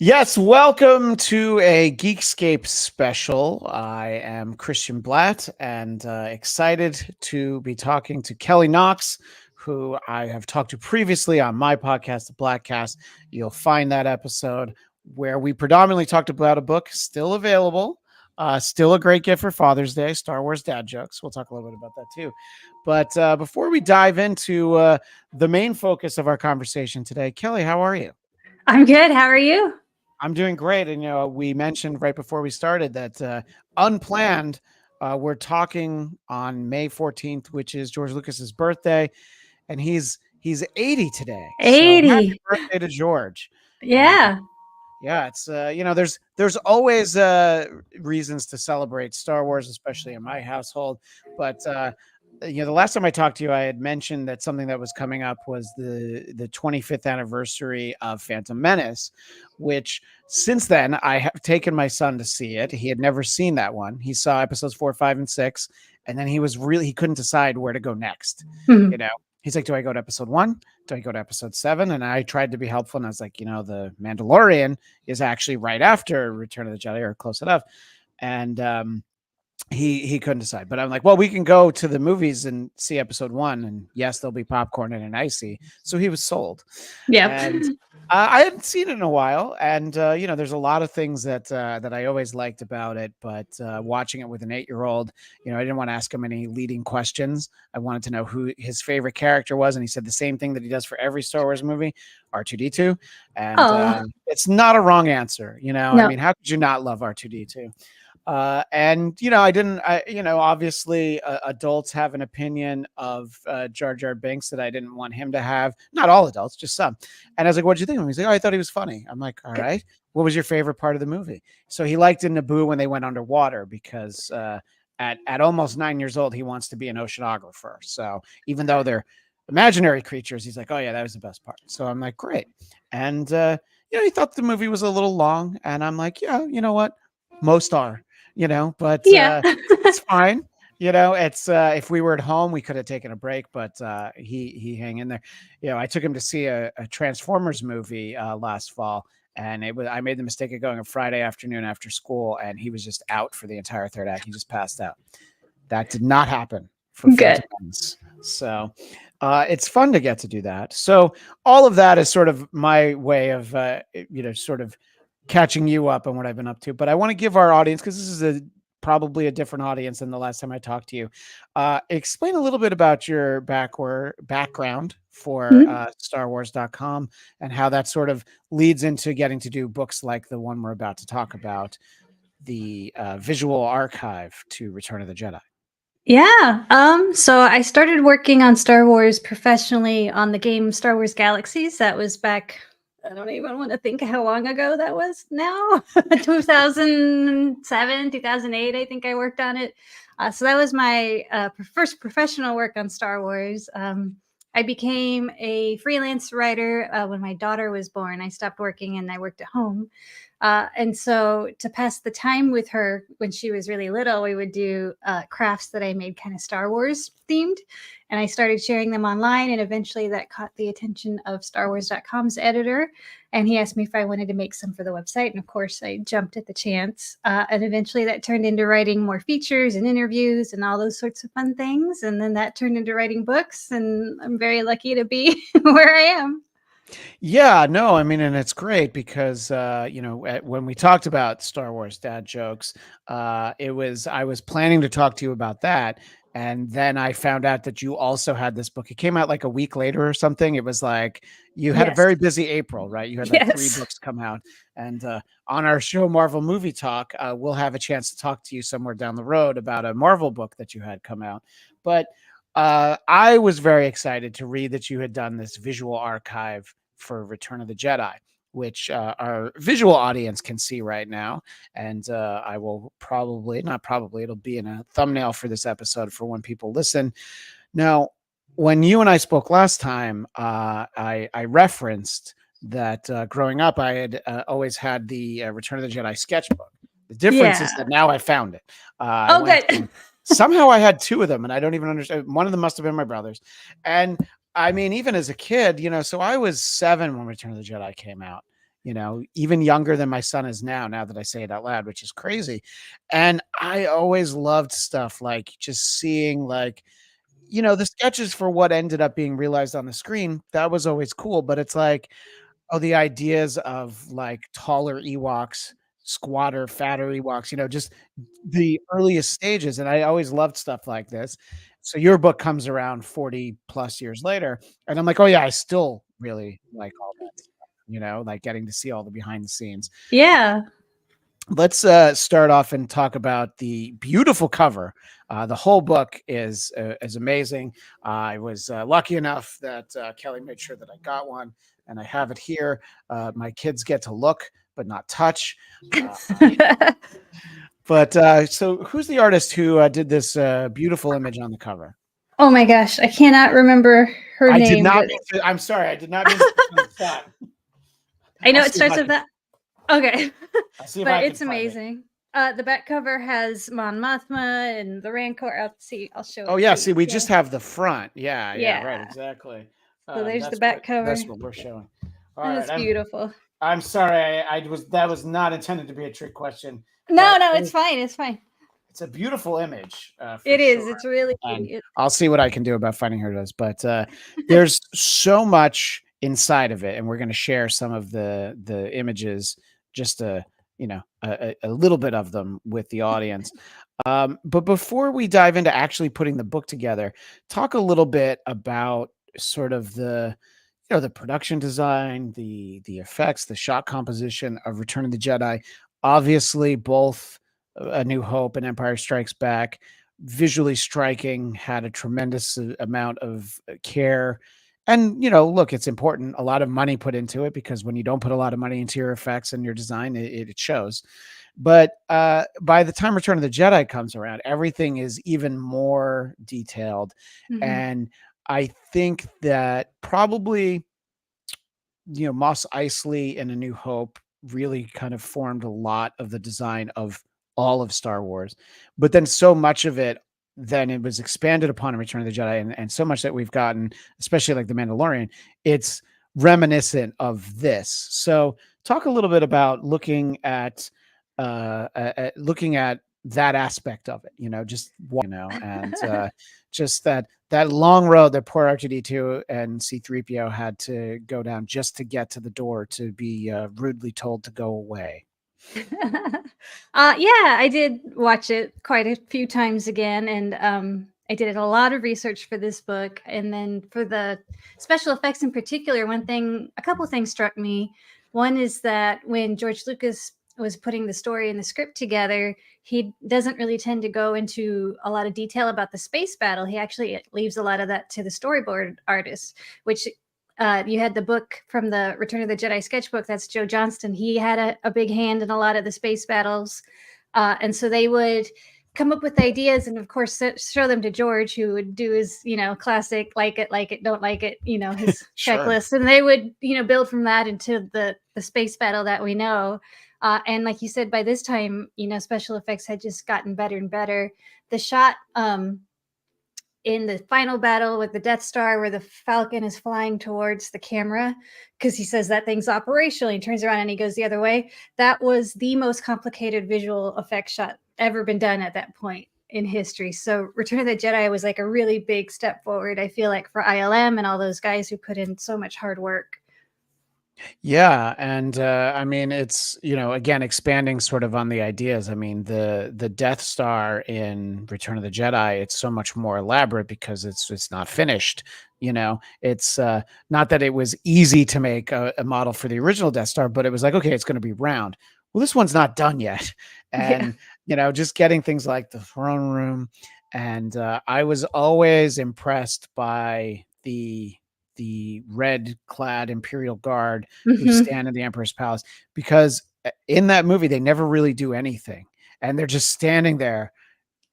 Yes, welcome to a Geekscape special. I am Christian Blatt and excited to be talking to Kelly Knox, who I have talked to previously on my podcast, The Blackcast. You'll find that episode where we predominantly talked about a book still available, still a great gift for Father's Day, Star Wars dad jokes. We'll talk a little bit about that too. But before we dive into the main focus of our conversation today, Kelly, how are you? I'm good. How are you? I'm doing great. And, we mentioned right before we started that unplanned, we're talking on May 14th, which is George Lucas's birthday. And he's 80 today. So happy 80. birthday to George. And Yeah. yeah, it's, there's always reasons to celebrate Star Wars, especially in my household. But, the last time I talked to you, I had mentioned that something that was coming up was the 25th anniversary of Phantom Menace, which since then I have taken my son to see it. He had never seen that one. He saw episodes 4, 5, and 6, and then he couldn't decide where to go next. Mhm. You know, he's like, do I go to episode 1? Do I go to episode 7? And I tried to be helpful, and I was like, the Mandalorian is actually right after Return of the Jedi, or close enough. And he couldn't decide, but I'm like, well, we can go to the movies and see episode 1, and yes, there'll be popcorn and an icy. So he was sold. Yep. And I hadn't seen it in a while, and there's a lot of things that I always liked about it, but watching it with an 8-year-old, I didn't want to ask him any leading questions. I wanted to know who his favorite character was, and he said the same thing that he does for every Star Wars movie: R2D2. And Oh, it's not a wrong answer. I no. mean, how could you not love R2D2? Obviously adults have an opinion of Jar Jar Binks that I didn't want him to have. Not all adults, just some. And I was like, what'd you think of him? He's like, oh, I thought he was funny. I'm like, all right. What was your favorite part of the movie? So he liked in Naboo when they went underwater because at almost 9 years old, he wants to be an oceanographer. So even though they're imaginary creatures, he's like, oh yeah, that was the best part. So I'm like, great. And he thought the movie was a little long, and I'm like, yeah, you know what? Most are. But Yeah. it's fine. It's if we were at home, we could have taken a break, but he hang in there. I took him to see a Transformers movie last fall, and I made the mistake of going a Friday afternoon after school, and he was just out for the entire third act. He just passed out. That did not happen for Good. Phantom Menace. So it's fun to get to do that. So all of that is sort of my way of sort of catching you up on what I've been up to. But I want to give our audience, because this is probably a different audience than the last time I talked to you, explain a little bit about your background for Mhm. StarWars.com and how that sort of leads into getting to do books like the one we're about to talk about, the visual archive to Return of the Jedi. Yeah. So I started working on Star Wars professionally on the game Star Wars Galaxies. That was back, I don't even want to think how long ago that was now. 2007, 2008, I think I worked on it. So that was my first professional work on Star Wars. I became a freelance writer when my daughter was born. I stopped working and I worked at home. And so to pass the time with her when she was really little, we would do crafts that I made kind of Star Wars themed. And I started sharing them online. And eventually that caught the attention of StarWars.com's editor. And he asked me if I wanted to make some for the website. And of course, I jumped at the chance. And eventually that turned into writing more features and interviews and all those sorts of fun things. And then that turned into writing books. And I'm very lucky to be where I am. Yeah, no, I mean, and it's great because when we talked about Star Wars dad jokes, I was planning to talk to you about that, and then I found out that you also had this book. It came out like a week later or something. It was like you had a Yes. very busy April, right? You had like 3 Yes. books come out, and on our show Marvel Movie Talk, we'll have a chance to talk to you somewhere down the road about a Marvel book that you had come out, but. I was very excited to read that you had done this visual archive for Return of the Jedi, which our visual audience can see right now. And I will it'll be in a thumbnail for this episode for when people listen. Now, when you and I spoke last time, I referenced that growing up, I had always had the Return of the Jedi sketchbook. The difference is Yeah. that now I found it. Oh, good. Somehow I had 2 of them, and I don't even understand. One of them must have been my brother's. And I mean, even as a kid, so I was 7 when Return of the Jedi came out. even younger than my son is now that I say it out loud, which is crazy. And I always loved stuff like just seeing like, the sketches for what ended up being realized on the screen. That was always cool. But it's like, oh, the ideas of like taller Ewoks, squatter, fatter Ewoks, just the earliest stages. And I always loved stuff like this. So your book comes around 40 plus years later. And I'm like, oh, yeah, I still really like all that stuff, like getting to see all the behind the scenes. Yeah. Let's start off and talk about the beautiful cover. The whole book is amazing. I was lucky enough that Kelly made sure that I got one, and I have it here. My kids get to look but not touch. So who's the artist who did this beautiful image on the cover? Oh my gosh, I cannot remember her name. Did not. I'm sorry, I did not mean to put on the spot. I know it starts with that. Okay, but it's amazing. The back cover has Mon Mothma and the Rancor. I'll show. Oh yeah, see, we just have the front. Yeah, right, exactly. So there's the back cover. That's what we're showing. All right, that's beautiful. I'm sorry, that was not intended to be a trick question. No, it's fine. It's fine. It's a beautiful image. It is. It's really. I'll see what I can do about finding her those. But there's so much inside of it, and we're going to share some of the images, just a little bit of them with the audience. But before we dive into actually putting the book together, talk a little bit about sort of the production design, the effects, the shot composition of Return of the Jedi. Obviously, both A New Hope and Empire Strikes Back, visually striking, had a tremendous amount of care. And, look, it's important. A lot of money put into it, because when you don't put a lot of money into your effects and your design, it shows. But by the time Return of the Jedi comes around, everything is even more detailed. Mm-hmm. And I think that probably, Mos Eisley and A New Hope really kind of formed a lot of the design of all of Star Wars. But then so much of it, then it was expanded upon in Return of the Jedi, and so much that we've gotten, especially like The Mandalorian, it's reminiscent of this. So talk a little bit about looking at that aspect of it, and just that long road that poor R2-D2 and C-3PO had to go down just to get to the door to be rudely told to go away. Yeah, I did watch it quite a few times again, and I did a lot of research for this book. And then for the special effects in particular, a couple of things struck me. One is that when George Lucas was putting the story and the script together, he doesn't really tend to go into a lot of detail about the space battle. He actually leaves a lot of that to the storyboard artists, which you had the book from the Return of the Jedi sketchbook. That's Joe Johnston. He had a big hand in a lot of the space battles. And so they would come up with ideas and, of course, show them to George, who would do his, classic, like it, don't like it, his Sure. checklist. And they would, build from that into the space battle that we know. And like you said, by this time, special effects had just gotten better and better. The shot in the final battle with the Death Star, where the Falcon is flying towards the camera, because he says that thing's operational, he turns around and he goes the other way. That was the most complicated visual effects shot ever been done at that point in history. So Return of the Jedi was like a really big step forward, I feel like, for ILM and all those guys who put in so much hard work. Yeah, and I mean, it's again expanding sort of on the ideas. I mean, the Death Star in Return of the Jedi, it's so much more elaborate because it's not finished. It's not that it was easy to make a model for the original Death Star, but it was like, okay, it's going to be round. Well, this one's not done yet, and just getting things like the throne room, and I was always impressed by the red-clad Imperial Guard who stand in the Emperor's Palace, because in that movie they never really do anything, and they're just standing there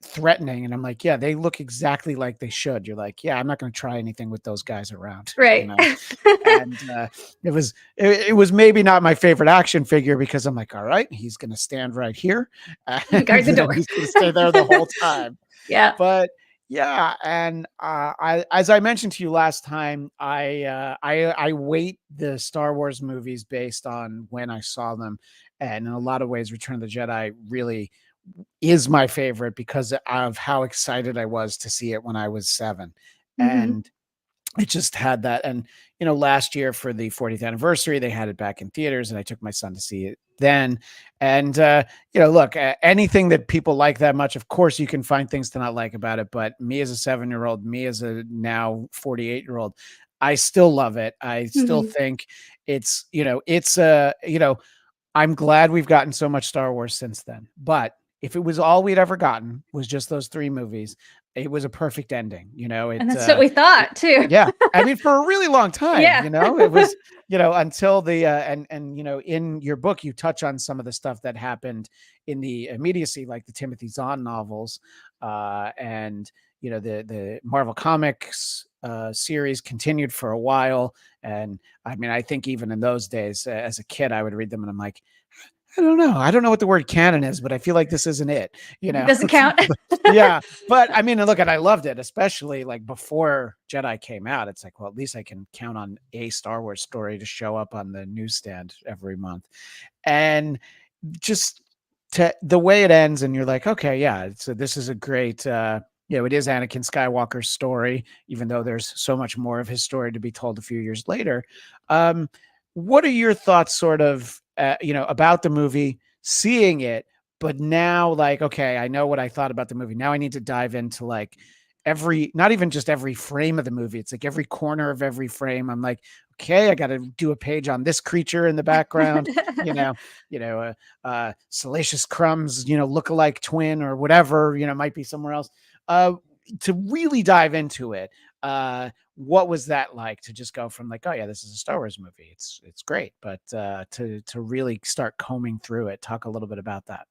threatening. And I'm like, yeah, they look exactly like they should. You're like, yeah, I'm not going to try anything with those guys around, right? And it was maybe not my favorite action figure, because I'm like, all right, he's going to stand right here and guard the door. He's going to stay there the whole time. Yeah, but Yeah, and as I mentioned to you last time, I weight the Star Wars movies based on when I saw them, and in a lot of ways, Return of the Jedi really is my favorite because of how excited I was to see it when I was 7, Hmm. and it just had that. And last year for the 40th anniversary they had it back in theaters, and I took my son to see it then. And look, anything that people like that much, of course you can find things to not like about it, but me as a 7-year-old, me as a now 48-year-old, I still love it. I still Hmm. think it's I'm glad we've gotten so much Star Wars since then. But if it was all we'd ever gotten was just those 3 movies, it was a perfect ending. And that's what we thought too. Yeah. I mean, for a really long time, Yeah. it was, until the and in your book you touch on some of the stuff that happened in the immediacy, like the Timothy Zahn novels, and the Marvel Comics series continued for a while. And I mean, I think even in those days, as a kid, I would read them and I'm like, I don't know. I don't know what the word canon is, but I feel like this isn't it, It doesn't count. Yeah. But I mean, look, and I loved it, especially like before Jedi came out. It's like, well, at least I can count on a Star Wars story to show up on the newsstand every month. And just to the way it ends, and you're like, okay, yeah, so this is a great it is Anakin Skywalker's story, even though there's so much more of his story to be told a few years later. um what are your thoughts sort of about the movie, seeing it, but now, like, okay, I know what I thought about the movie, now I need to dive into like every, not even just every frame of the movie, it's like every corner of every frame. I'm like, okay, I got to do a page on this creature in the background, you know Salacious Crumb's, look-alike twin or whatever, might be somewhere else. Uh, to really dive into it, what was that like to just go from like, oh yeah, this is a Star Wars movie, it's great, but to really start combing through it, talk a little bit about that.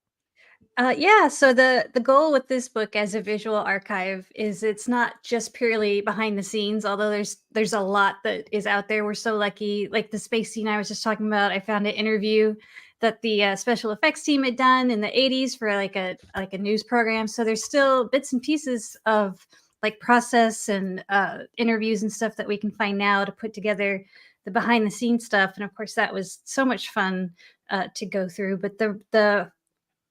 Yeah, so the goal with this book as a visual archive is it's not just purely behind the scenes, although there's a lot that is out there. We're so lucky. Like the space scene I was just talking about, I found an interview that the special effects team had done in the 80s for like a news program. So there's still bits and pieces of like process and interviews and stuff that we can find now to put together the behind the scenes stuff. And of course, that was so much fun to go through. But the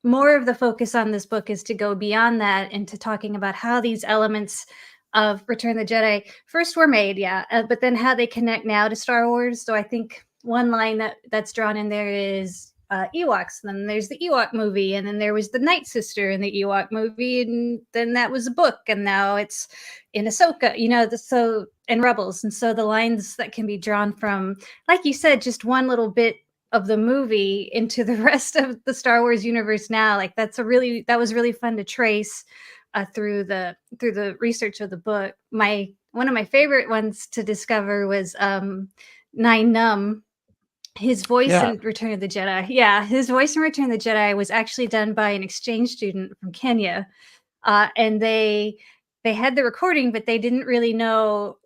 more of the focus on this book is to go beyond that into talking about how these elements of Return of the Jedi first were made, yeah, but then how they connect now to Star Wars. So I think one line that's drawn in there is Ewoks. And then there's the Ewok movie, and then there was the Night Sister in the Ewok movie, and then that was a book, and now it's in Ahsoka. So and Rebels, and so the lines that can be drawn from, like you said, just one little bit of the movie into the rest of the Star Wars universe now. Like that was really fun to trace through the research of the book. My One of my favorite ones to discover was Nine Numb. His voice Yeah. in Return of the Jedi. Yeah, his voice in Return of the Jedi was actually done by an exchange student from Kenya, and they had the recording, but they didn't really know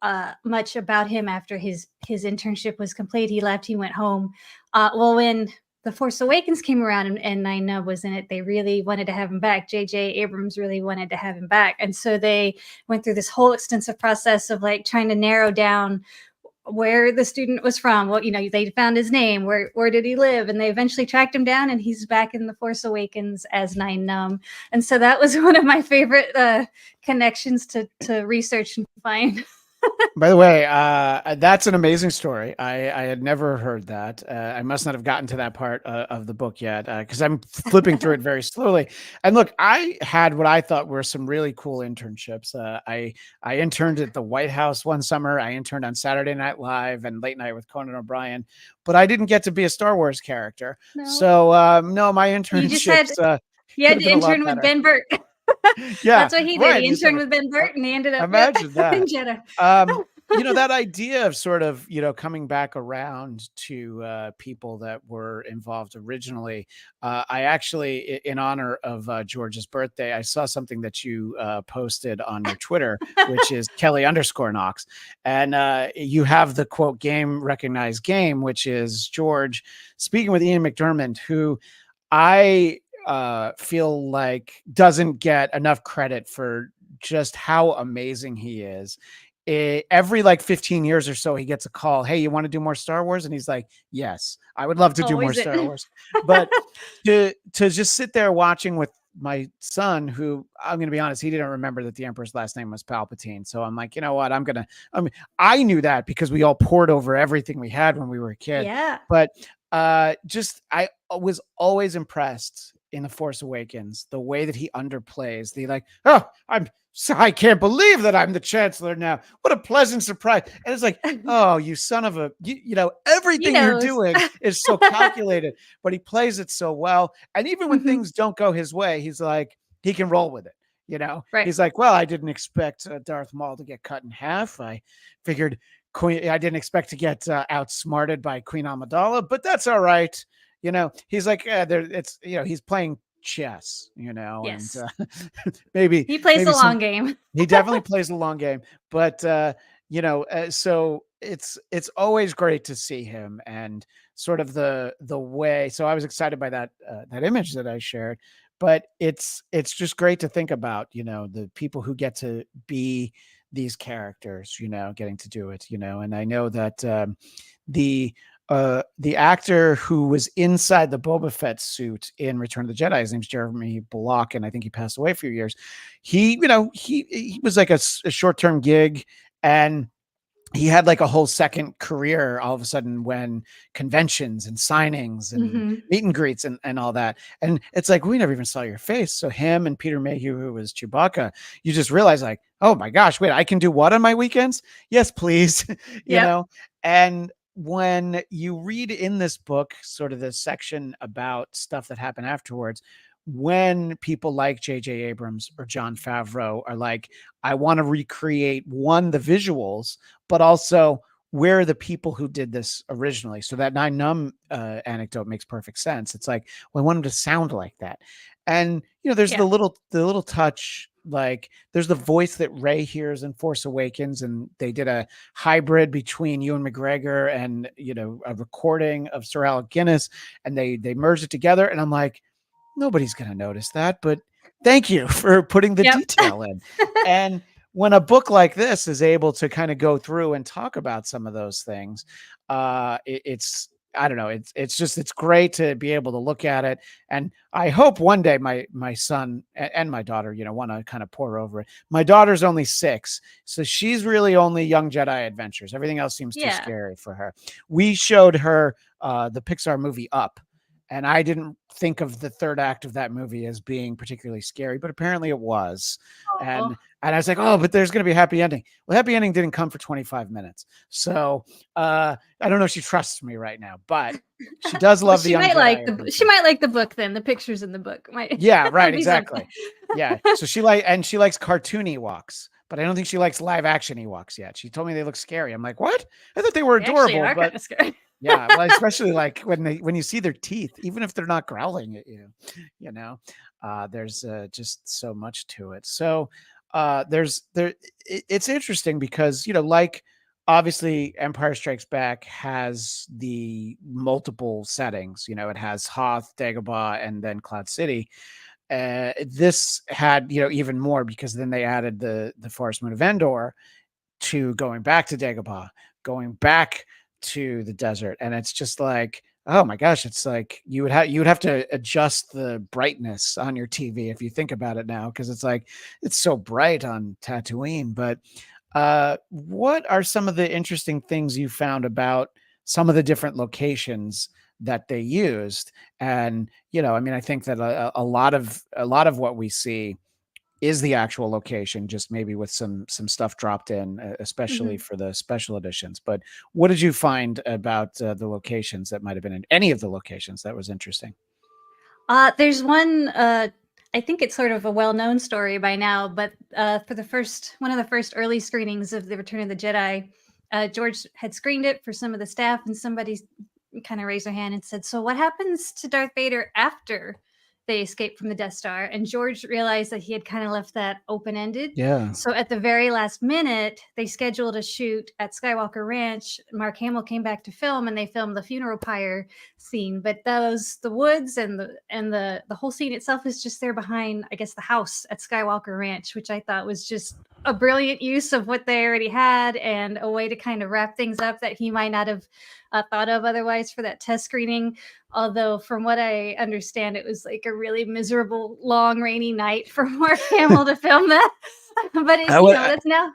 much about him after his internship was complete. He left. He went home. Well, when The Force Awakens came around and Naina was in it, they really wanted to have him back. J.J. Abrams really wanted to have him back, and so they went through this whole extensive process of like trying to narrow down where the student was from. Well, they found his name. Where did he live? And they eventually tracked him down, and he's back in The Force Awakens as Nine Numb. And so that was one of my favorite connections to research and find. By the way, that's an amazing story. I had never heard that. I must not have gotten to that part of the book yet, because I'm flipping through it very slowly. And look, I had what I thought were some really cool internships. I interned at the White House one summer. I interned on Saturday Night Live and Late Night with Conan O'Brien, but I didn't get to be a Star Wars character. No, So no, my you just had internships you could had have to been a lot intern with better. Ben Burt. Yeah, That's what he did. right. He You just have interned with Ben a, Burt, and he ended up imagine in that. Jeddah. um that idea of sort of coming back around to people that were involved originally. I actually, in honor of George's birthday, I saw something that you posted on your Twitter, which is Kelly underscore Knox, and you have the quote game recognized game, which is George speaking with Ian McDermott, who I feel like doesn't get enough credit for just how amazing he is. Every like 15 years or so, he gets a call. Hey, you want to do more Star Wars? And he's like, yes, I would love to do Oh, more is it? Star Wars. But to just sit there watching with my son, who I'm going to be honest, he didn't remember that the Emperor's last name was Palpatine. So I'm like, you know what? I knew that because we all poured over everything we had when we were a kid. Yeah. But just I was always impressed in The Force Awakens, the way that he underplays the like, oh, I can't believe that I'm the Chancellor now. What a pleasant surprise. And it's like, oh, you son of a, He everything you're knows. doing is so calculated, but he plays it so well. And even when Mhm. things don't go his way, he's like, he can roll with it. Right. He's like, well, I didn't expect Darth Maul to get cut in half. I figured I didn't expect to get outsmarted by Queen Amidala, but that's all right. He's like, he's playing chess, and Yes. maybe He plays the maybe long some game. he definitely plays the long game, but so it's always great to see him and sort of the way. So I was excited by that image that I shared, but it's just great to think about, the people who get to be these characters, getting to do it, and I know that the the actor who was inside the Boba Fett suit in Return of the Jedi, his name's Jeremy Bullock, and I think he passed away a few years. He was like a short-term gig, and he had like a whole second career all of a sudden when conventions and signings and Mhm. meet and greets and all that. And it's like, we never even saw your face. So him and Peter Mayhew, who was Chewbacca, you just realize like, oh my gosh, wait, I can do what on my weekends? Yes, please. you Yep. know? And when you read in this book, sort of this section about stuff that happened afterwards, when people like J.J. Abrams or John Favreau are like, I want to recreate the visuals, but also where are the people who did this originally? So that Nine Numb anecdote makes perfect sense. It's like, well, I want him to sound like that. And there's Yeah. the little touch, like there's the voice that Ray hears in Force Awakens, and they did a hybrid between Ewan McGregor and a recording of Sir Alec Guinness, and they merged it together. And I'm like, nobody's going to notice that, but thank you for putting the Yep. detail in. And when a book like this is able to kind of go through and talk about some of those things, it's I don't know, it's great to be able to look at it. And I hope one day my son and my daughter, want to kind of pour over it. My daughter's only 6, so she's really only Young Jedi Adventures. Everything else seems too Yeah. scary for her. We showed her the Pixar movie Up, and I didn't think of the third act of that movie as being particularly scary, but apparently it was. Oh. And I was like, oh, but there's going to be a happy ending. Well, happy ending didn't come for 25 minutes. So I don't know if she trusts me right now, but she does Well, love the Young Jedi she Adventures. might like the book then. The pictures in the book might Yeah, right, be something. exactly. Yeah. So she likes cartoon Ewoks, but I don't think she likes live action Ewoks yet. She told me they look scary. I'm like, what? I thought they were They actually adorable, are but kind of scary. yeah, well, especially like when you see their teeth, even if they're not growling at you, there's just so much to it. So it's interesting because like obviously Empire Strikes Back has the multiple settings. It has Hoth, Dagobah, and then Cloud City. This had even more because then they added the Forest Moon of Endor to going back to Dagobah, going back to the desert, and it's just like, oh my gosh, it's like you would have to adjust the brightness on your TV if you think about it now, because it's like it's so bright on Tatooine. But what are some of the interesting things you found about some of the different locations that they used? And I mean, I think that a lot of what we see is the actual location, just maybe with some stuff dropped in, especially Mhm. for the special editions. But what did you find about the locations that might have been in any of the locations that was interesting? There's one. I think it's sort of a well-known story by now, but for one of the first early screenings of the Return of the Jedi, George had screened it for some of the staff, and somebody kind of raised their hand and said, "So, what happens to Darth Vader after they escape from the Death Star, and George realized that he had kind of left that open-ended. Yeah. So at the very last minute, they scheduled a shoot at Skywalker Ranch. Mark Hamill came back to film, and they filmed the funeral pyre scene. But the woods and the whole scene itself is just there behind, I guess, the house at Skywalker Ranch, which I thought was just a brilliant use of what they already had and a way to kind of wrap things up that he might not have thought of otherwise for that test screening. Although from what I understand, it was like a really miserable, long, rainy night for Mark Hamill to film that. But I would, that's now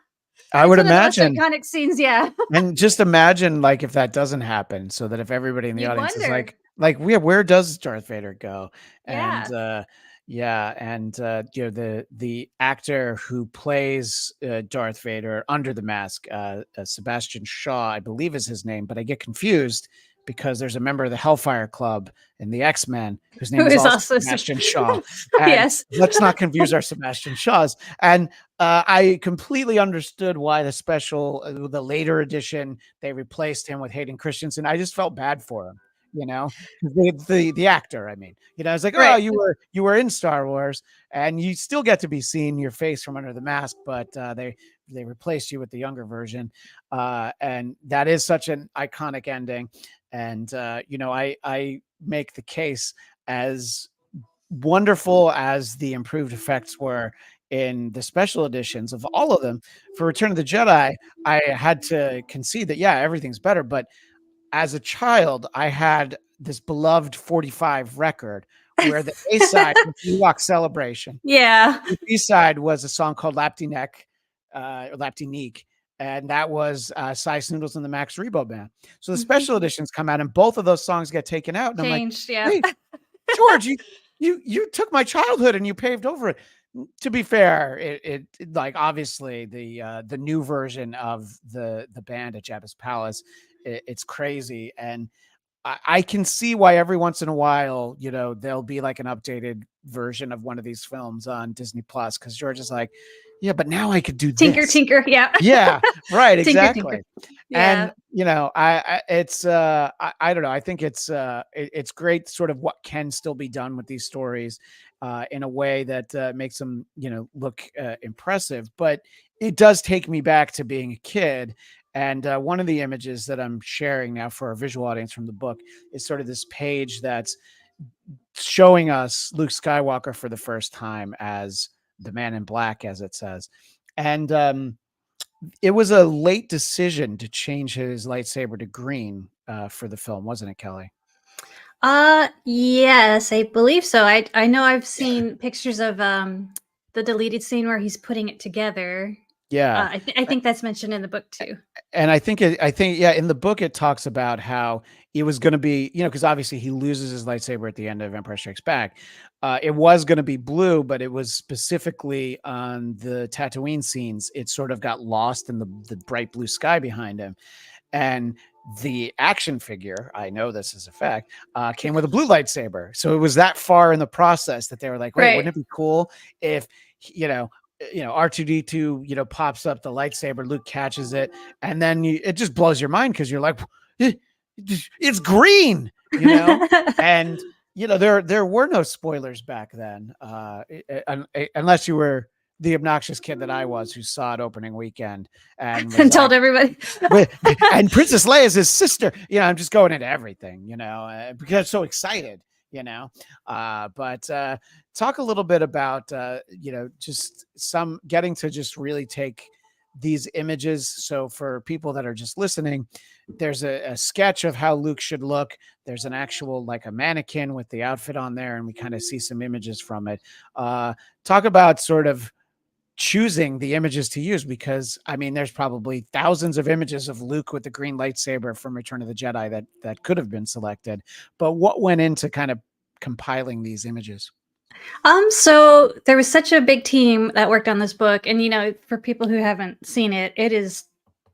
I would one of the most imagine. iconic scenes. Yeah. And just imagine like if that doesn't happen, so that if everybody in the You'd audience is wonder. like where does Darth Vader go? And Yeah. yeah, and you know, the actor who plays Darth Vader under the mask, Sebastian Shaw, I believe is his name, but I get confused because there's a member of the Hellfire Club in the X-Men whose name Who is is also also Sebastian Shaw. And yes. let's not confuse our Sebastian Shaws. And I completely understood why the later edition, they replaced him with Hayden Christensen. I just felt bad for him, you know, the actor. I mean, you know, it's like, oh, Right. you were in Star Wars, and you still get to be seen your face from under the mask, but they replaced you with the younger version, and that is such an iconic ending. And you know, I make the case, as wonderful as the improved effects were in the special editions of all of them, for Return of the Jedi, I had to concede that, yeah, everything's better. But as a child, I had this beloved 45 record where the A side was Ewok Celebration. Yeah. The B side was a song called Lapti Neck, or Lapti Neek. And that was Size Noodles and the Max Rebo Band. So the special editions come out, and both of those songs get taken out. And I'm like, Changed. Yeah. wait, George, you took my childhood and you paved over it. To be fair, it like, obviously the new version of the band at Jabba's Palace, it's crazy, and I can see why every once in a while, you know, there'll be like an updated version of one of these films on Disney Plus, because George is like, yeah, but now I could do Tinker, this. tinker. Yeah. Yeah, right, Tinker, exactly. tinker. And Yeah. you know, it's I don't know. I think it's great, sort of what can still be done with these stories, in a way that makes them, you know, look impressive. But it does take me back to being a kid. And one of the images that I'm sharing now for our visual audience from the book is sort of this page that's showing us Luke Skywalker for the first time as the Man in Black, as it says. And it was a late decision to change his lightsaber to green for the film, wasn't it, Kelly? Yes, I believe so. I know I've seen pictures of the deleted scene where he's putting it together. Yeah. I think that's mentioned in the book too. And I think, yeah, in the book, it talks about how it was going to be, you know, because obviously he loses his lightsaber at the end of Empire Strikes Back. It was going to be blue, but it was specifically on the Tatooine scenes. It sort of got lost in the bright blue sky behind him. And the action figure, I know this is a fact, came with a blue lightsaber. So it was that far in the process that they were like, wait, Right. wouldn't it be cool if, you know, R2D2, you know, pops up the lightsaber, Luke catches it, and then it just blows your mind, because you're like, it's green, you know. And you know, there were no spoilers back then, unless you were the obnoxious kid that I was, who saw it opening weekend and was and told like, everybody. and Princess Leia is his sister. You know, I'm just going into everything, you know, because I'm so excited, you know. But talk a little bit about, you know, just some getting to just really take these images. So for people that are just listening, there's a sketch of how Luke should look. There's an actual, like, a mannequin with the outfit on there, and we kind of see some images from it. Talk about sort of choosing the images to use, because I mean, there's probably thousands of images of Luke with the green lightsaber from Return of the Jedi that could have been selected, but what went into kind of compiling these images? So there was such a big team that worked on this book, and you know, for people who haven't seen it, it is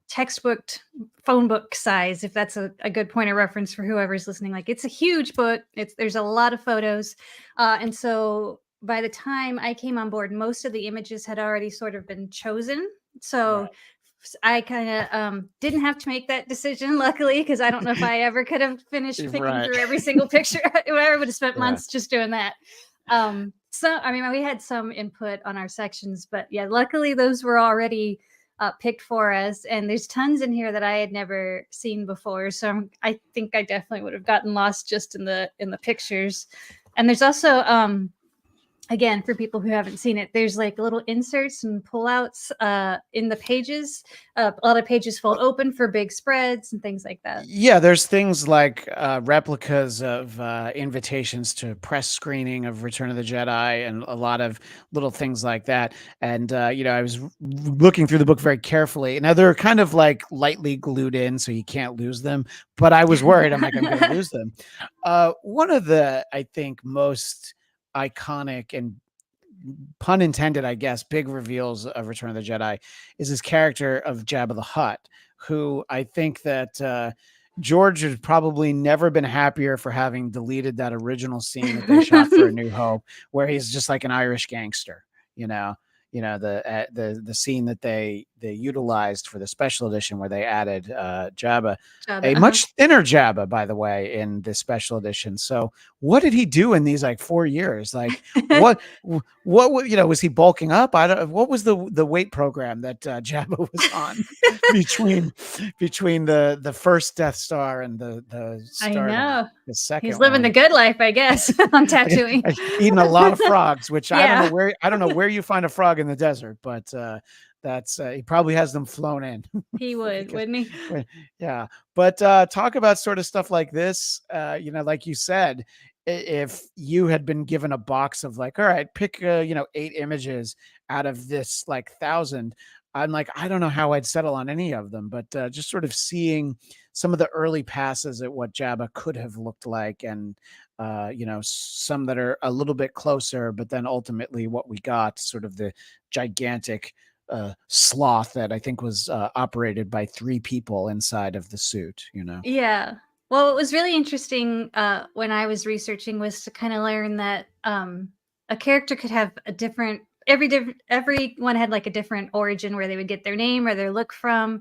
textbook, phone book size, if that's a good point of reference for whoever's listening. Like, it's a huge book. There's a lot of photos, and so by the time I came on board, most of the images had already sort of been chosen. So Right. I kind of didn't have to make that decision, luckily, because I don't know if I ever could have finished picking Right. through every single picture. I would have spent Yeah. months just doing that. So I mean, we had some input on our sections, but yeah, luckily those were already picked for us, and there's tons in here that I had never seen before. So I think I definitely would have gotten lost just in the pictures. And there's also again, for people who haven't seen it, there's like little inserts and pullouts in the pages. A lot of pages fold open for big spreads and things like that. Yeah, there's things like replicas of invitations to press screening of Return of the Jedi, and a lot of little things like that. And I was looking through the book very carefully. Now they're kind of like lightly glued in, so you can't lose them. But I was worried. I'm like, I'm going to lose them. One of the, I think, most iconic and, pun intended, I guess, big reveals of Return of the Jedi is his character of Jabba the Hutt, who I think that George has probably never been happier for having deleted that original scene that they shot for A New Hope, where he's just like an Irish gangster, you know. The scene that they utilized for the special edition where they added Jabba, a much thinner Jabba, by the way, in the special edition. So what did he do in these like 4 years? Like what was he bulking up? I don't. What was the weight program that Jabba was on between the first Death Star and the I start know. of the second? He's living the good life, I guess, on Tatooine. Eating a lot of frogs, which Yeah. I don't know where you find a frog in the desert, but that's he probably has them flown in. He would, Because- wouldn't he? yeah. But talk about sort of stuff like this. Like you said, if you had been given a box of like, all right, pick 8 images out of this like 1,000, I'm like, I don't know how I'd settle on any of them, but just sort of seeing some of the early passes at what Jabba could have looked like, and some that are a little bit closer, but then ultimately what we got, sort of the gigantic sloth that I think was operated by 3 people inside of the suit. Yeah. Well, what was really interesting when I was researching was to kind of learn that a character could have a different everyone had like a different origin where they would get their name or their look from.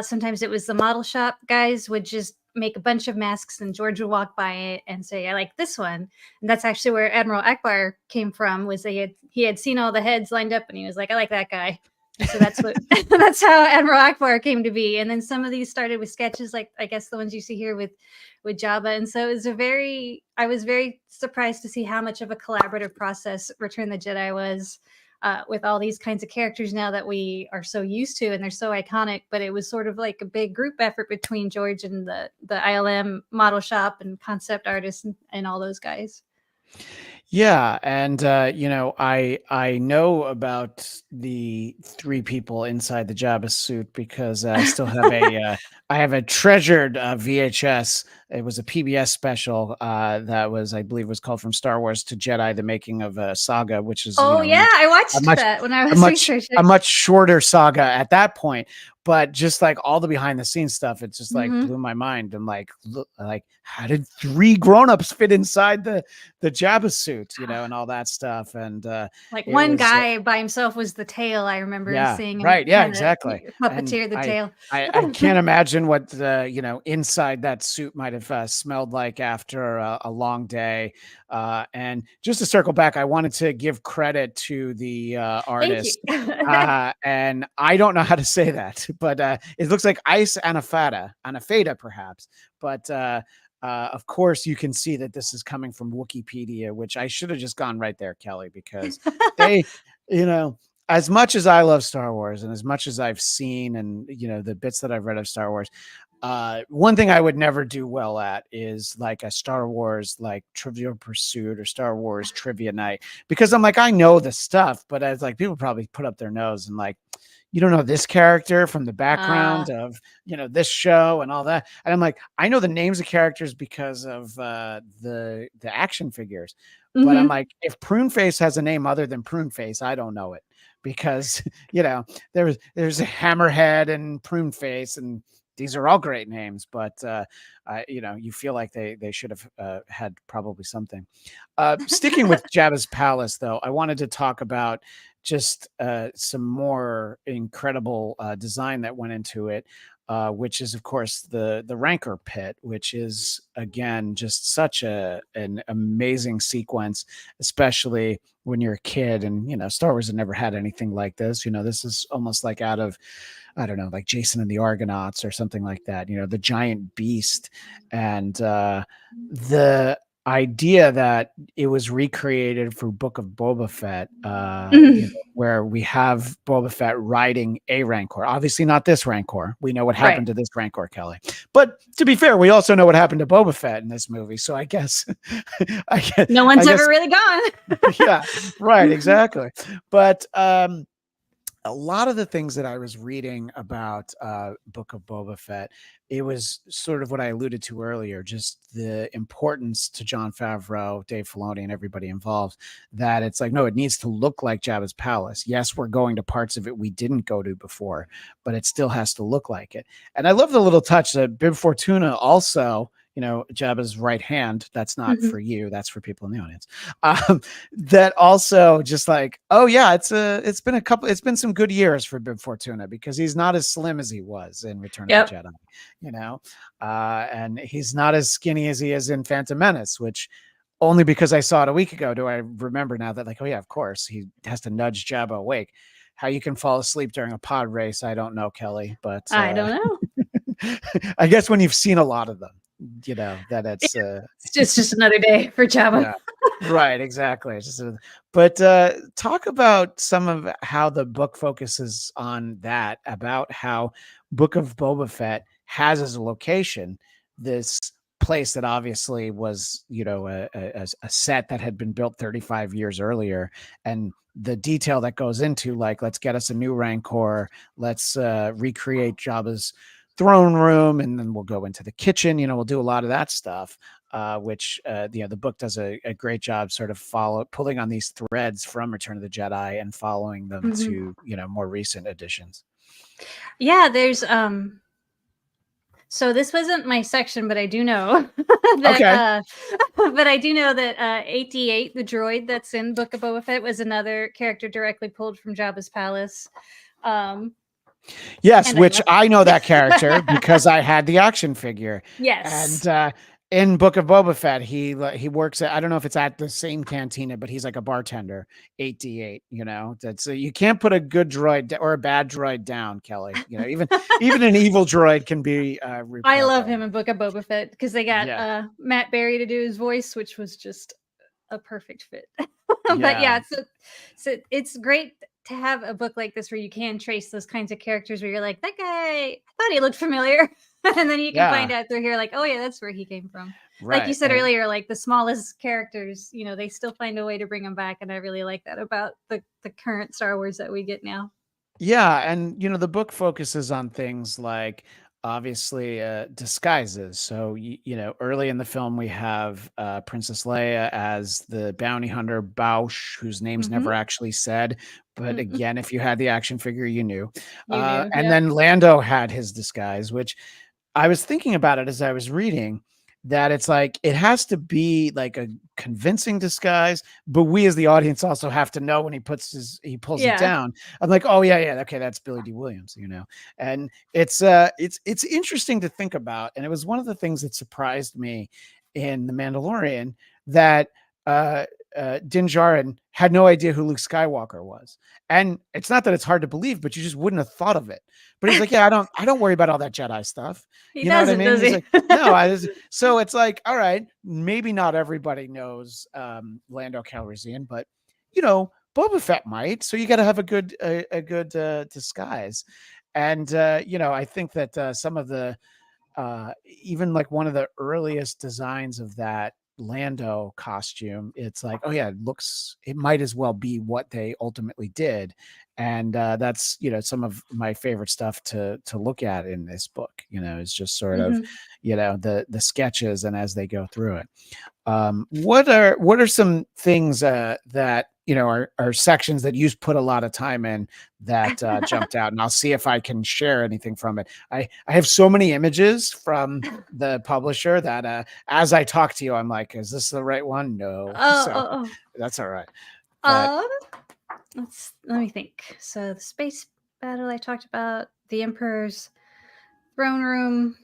Sometimes it was the model shop guys would just make a bunch of masks, and George would walk by it and say, I like this one. And that's actually where Admiral Akbar came from, was he had seen all the heads lined up and he was like, I like that guy. And so that's that's how Admiral Akbar came to be. And then some of these started with sketches, like I guess the ones you see here with Jabba. And so it was I was very surprised to see how much of a collaborative process Return the Jedi was, with all these kinds of characters now that we are so used to, and they're so iconic. But it was sort of like a big group effort between George and the ILM model shop and concept artists and all those guys. Yeah, and I know about the 3 people inside the Jabba suit because I still have I have a treasured VHS. It was a PBS special that was, I believe, was called From Star Wars to Jedi: The Making of a Saga, which is I watched that when I was researching. A much shorter saga at that point. But just like all the behind the scenes stuff, it just like blew my mind. And like how did 3 grown-ups fit inside the Jabba suit, and all that stuff. And like one guy by himself was the tail, I remember seeing. Right. Yeah, exactly. Puppeteer the tail. I can't imagine what inside that suit might have smelled like after a long day. And just to circle back, I wanted to give credit to the artist. And I don't know how to say that, but it looks like Ice Anafada perhaps. But of course, you can see that this is coming from Wikipedia, which I should have just gone right there, Kelly, because they, as much as I love Star Wars and as much as I've seen and, the bits that I've read of Star Wars, one thing I would never do well at is like a Star Wars, like Trivial Pursuit or Star Wars Trivia Night, because I'm like, I know the stuff, but as like people probably put up their nose and like, you don't know this character from the background of, this show and all that. And I'm like, I know the names of characters because of the action figures. But I'm like, if Pruneface has a name other than Pruneface, I don't know it, because, there's a Hammerhead and Pruneface, and these are all great names, but you feel like they should have had probably something. Sticking with Jabba's palace, though, I wanted to talk about just some more incredible design that went into it. which is of course the Rancor pit, which is again just such an amazing sequence, especially when you're a kid and Star Wars had never had anything like this. This is almost like out of, I don't know, like Jason and the Argonauts or something like that. The giant beast, and the idea that it was recreated for Book of Boba Fett, where we have Boba Fett riding a Rancor. Obviously not this Rancor. We know what happened to this Rancor, Kelly. But to be fair, we also know what happened to Boba Fett in this movie. So I guess, no one's ever really gone. Yeah, right, exactly. But a lot of the things that I was reading about Book of Boba Fett, it was sort of what I alluded to earlier, just the importance to Jon Favreau, Dave Filoni, and everybody involved, that it's like, no, it needs to look like Jabba's palace. Yes, we're going to parts of it we didn't go to before, but it still has to look like it. And I love the little touch that Bib Fortuna also, Jabba's right hand. That's not for you. That's for people in the audience. That also just like, oh yeah, it's been some good years for Bib Fortuna, because he's not as slim as he was in Return of the Jedi, and he's not as skinny as he is in Phantom Menace, which only because I saw it a week ago do I remember now that, like, oh yeah, of course he has to nudge Jabba awake. How you can fall asleep during a pod race, I don't know, Kelly, but I don't know. I guess when you've seen a lot of them, that it's just another day for Jabba. Yeah, right, exactly. But talk about some of how the book focuses on that, about how Book of Boba Fett has as a location this place that obviously was, a set that had been built 35 years earlier, and the detail that goes into, like, let's get us a new Rancor, let's recreate Jabba's throne room, and then we'll go into the kitchen. We'll do a lot of that stuff, which the book does a great job sort of pulling on these threads from Return of the Jedi and following them to more recent editions. Yeah, there's so this wasn't my section, but I do know that but I do know that 88, the droid that's in Book of Boba Fett, was another character directly pulled from Jabba's palace. Yes, which I know that character because I had the action figure. Yes. And in Book of Boba Fett, he works at, I don't know if it's at the same cantina, but he's like a bartender. 8D8, that's you can't put a good droid or a bad droid down, Kelly. Even an evil droid can be. I love him in Book of Boba Fett because they got Matt Berry to do his voice, which was just a perfect fit. But yeah, so it's great to have a book like this where you can trace those kinds of characters where you're like, that guy, I thought he looked familiar. And then you can find out through here, like, oh yeah, that's where he came from. Right. Like you said earlier, like the smallest characters, they still find a way to bring them back. And I really like that about the current Star Wars that we get now. Yeah. And, the book focuses on things like, obviously, disguises. So, early in the film, we have Princess Leia as the bounty hunter Bausch, whose name's never actually said. But again, if you had the action figure, you knew. And then Lando had his disguise, which I was thinking about it as I was reading, that it's like, it has to be like a convincing disguise, but we as the audience also have to know when he pulls it down. I'm like, oh yeah, okay, that's Billy D. Williams, and it's interesting to think about. And it was one of the things that surprised me in The Mandalorian, that Din Djarin had no idea who Luke Skywalker was. And it's not that it's hard to believe, but you just wouldn't have thought of it. But he's like, yeah, I don't worry about all that Jedi stuff. You know what I mean? He's like, no, so it's like, all right, maybe not everybody knows Lando Calrissian, but Boba Fett might. So you got to have a good disguise. And I think that some of the even like one of the earliest designs of that Lando costume, it's like, oh yeah, it might as well be what they ultimately did. And that's some of my favorite stuff to look at in this book. Is just sort of the sketches, and as they go through it. What are some things that are sections that you put a lot of time in that jumped out? And I'll see if I can share anything from it. I have so many images from the publisher that as I talk to you, I'm like, is this the right one? No. That's all right. Let me think. So the space battle I talked about, the Emperor's Throne Room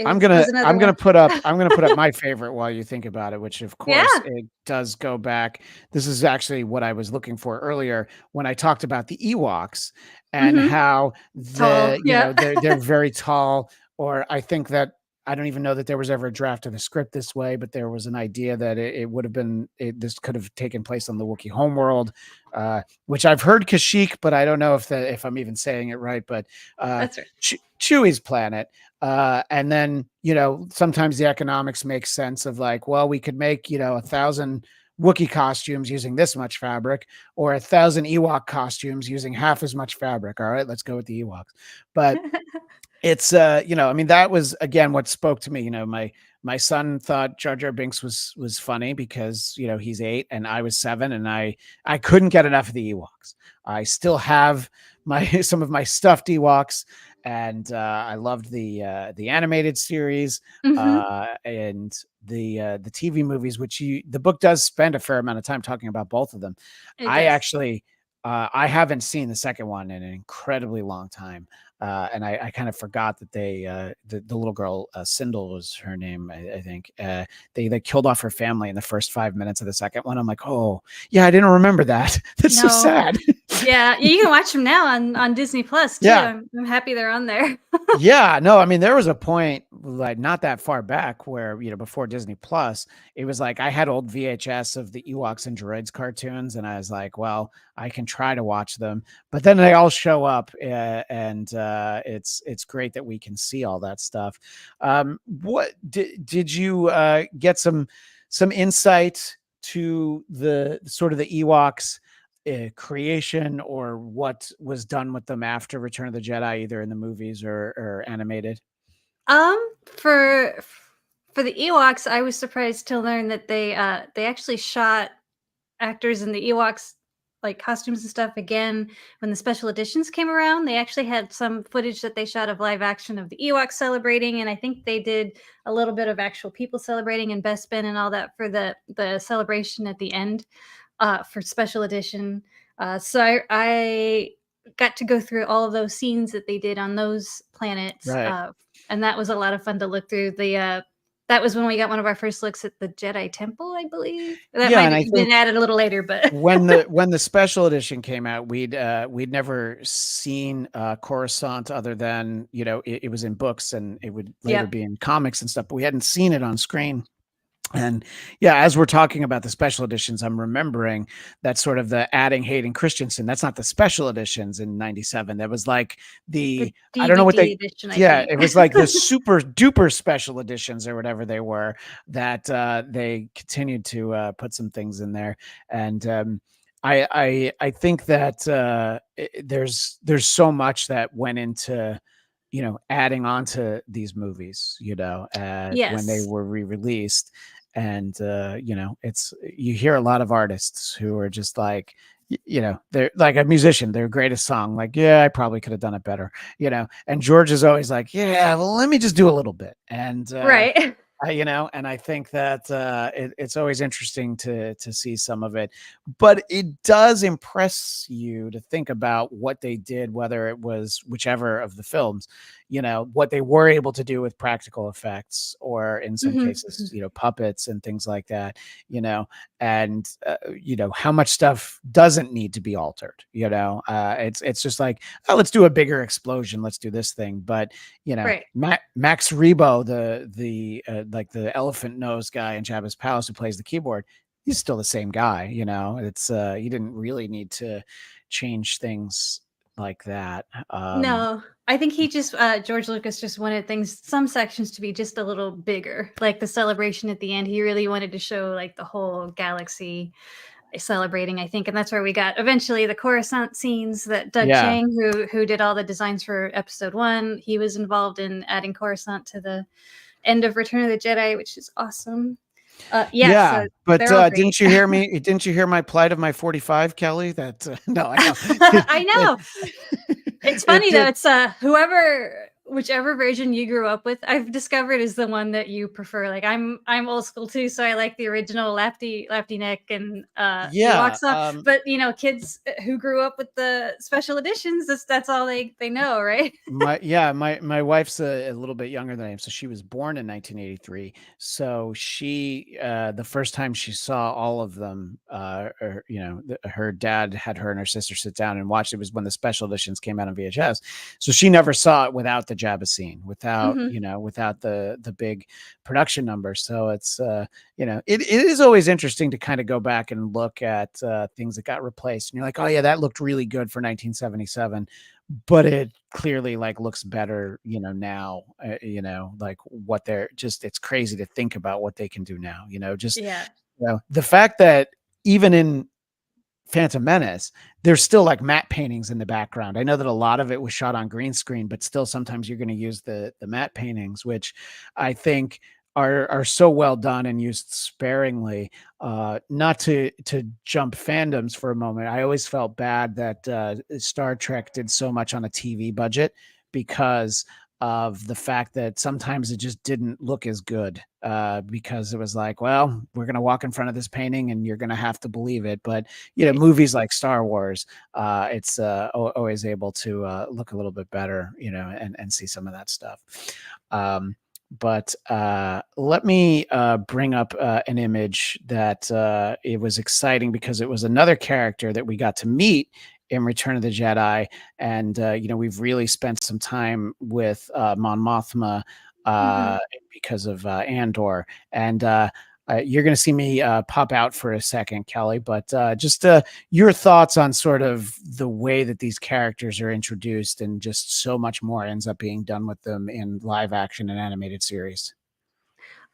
I'm was gonna another I'm gonna one. put up I'm gonna put up my favorite while you think about it, which of Yeah. course it does go back. This is actually what I was looking for earlier when I talked about the Ewoks and Mm-hmm. how Tall. Yeah. they're very tall. Or I think that I don't even know that there was ever a draft of the script this way, but there was an idea that it would have been this could have taken place on the Wookiee homeworld, which I've heard Kashyyyk, but I don't know if I'm even saying it right. But uh, That's right. Chewie's planet. And then, sometimes the economics make sense of like, well, we could make, 1,000 Wookiee costumes using this much fabric or 1,000 Ewok costumes using half as much fabric. All right, let's go with the Ewoks. But it's I mean, that was again what spoke to me. My son thought Jar Jar Binks was funny because he's 8 and I was 7, and I couldn't get enough of the Ewoks. I still have my some of my stuffed Ewoks, and I loved the animated series, Mm-hmm. and the TV movies, which the book does spend a fair amount of time talking about both of them. It I does. actually I haven't seen the second one in an incredibly long time. And I kind of forgot that the little girl, Sindel was her name, I think. They killed off her family in the first 5 minutes of the second one. I'm like, oh yeah, I didn't remember that. That's so No. sad. Yeah, you can watch them now on Disney Plus too. Yeah. I'm happy they're on there. Yeah, no, I mean, there was a point like not that far back where, before Disney Plus, it was like I had old VHS of the Ewoks and Droids cartoons, and I was like, well, I can try to watch them, but then they all show up, and it's great that we can see all that stuff. What did you get some insight to the sort of the Ewoks creation or what was done with them after Return of the Jedi, either in the movies or animated? For the Ewoks, I was surprised to learn that they actually shot actors in the Ewoks like costumes and stuff again when the special editions came around. They actually had some footage that they shot of live action of the Ewoks celebrating, and I think they did a little bit of actual people celebrating and Bespin and all that for the celebration at the end for special edition. So I got to go through all of those scenes that they did on those planets, Right. and that was a lot of fun to look through. That was when we got one of our first looks at the Jedi Temple, I believe. That Yeah, might and I have been think added a little later, but when the special edition came out, we'd never seen Coruscant other than it was in books and it would later yep. be in comics and stuff, but we hadn't seen it on screen. And yeah, as we're talking about the special editions, I'm remembering that sort of the adding Hayden Christensen. That's not the special editions in '97. That was like The I don't know what DVD edition, I yeah, think. it was like the super duper special editions or whatever they were that they continued to put some things in there. And I think that there's so much that went into adding on to these movies, when they Yes. were re-released. And it's you hear a lot of artists who are just like they're like a musician, their greatest song, like, yeah, I probably could have done it better, and George is always like, yeah, well, let me just do a little bit. And Right. and I think that it's always interesting to see some of it, but it does impress you to think about what they did, whether it was whichever of the films, what they were able to do with practical effects, or in some cases, Mhm. puppets and things like that, and how much stuff doesn't need to be altered. It's just like, oh, let's do a bigger explosion, let's do this thing. But Right. Max Rebo, the like the elephant nose guy in Jabba's palace who plays the keyboard, he's still the same guy. It's you didn't really need to change things like that. No, I think he just George Lucas just wanted some sections to be just a little bigger, like the celebration at the end. He really wanted to show like the whole galaxy celebrating, I think, and that's where we got eventually the Coruscant scenes that Doug Yeah, Chang, who did all the designs for Episode 1, he was involved in adding Coruscant to the end of Return of the Jedi, which is awesome. Yeah, yeah. so But they're all great. didn't you hear me? Didn't you hear my plight of my 45, Kelly? That no, I know. I know. It's funny though. It It's whoever whichever version you grew up with, I've discovered is the one that you prefer. Like I'm old school too, so I like the original lefty neck and Ewok Yeah. song. But kids who grew up with the special editions, that's all they know, right? My wife's a little bit younger than I am, so she was born in 1983. So she the first time she saw all of them, her dad had her and her sister sit down and watch. It was when the special editions came out on VHS. So she never saw it without the Jabba scene, without Hmm. without the big production number. So it's it is always interesting to kind of go back and look at things that got replaced, and you're like, oh yeah, that looked really good for 1977, but it clearly like looks better, now, like what they're just, it's crazy to think about what they can do now, just, Yeah. the fact that even in Phantom Menace, there's still like matte paintings in the background. I know that a lot of it was shot on green screen, but still sometimes you're going to use the matte paintings, which I think are so well done and used sparingly. Not to jump fandoms for a moment. I always felt bad that Star Trek did so much on a TV budget because of the fact that sometimes it just didn't look as good, because it was like, well, we're going to walk in front of this painting and you're going to have to believe it. But Right. movies like Star Wars, it's always able to look a little bit better, and see some of that stuff. But let me bring up an image that it was exciting because it was another character that we got to meet in Return of the Jedi, and we've really spent some time with Mon Mothma Hmm. because of Andor, and you're going to see me pop out for a second, Kelly, but just your thoughts on sort of the way that these characters are introduced, and just so much more ends up being done with them in live action and animated series.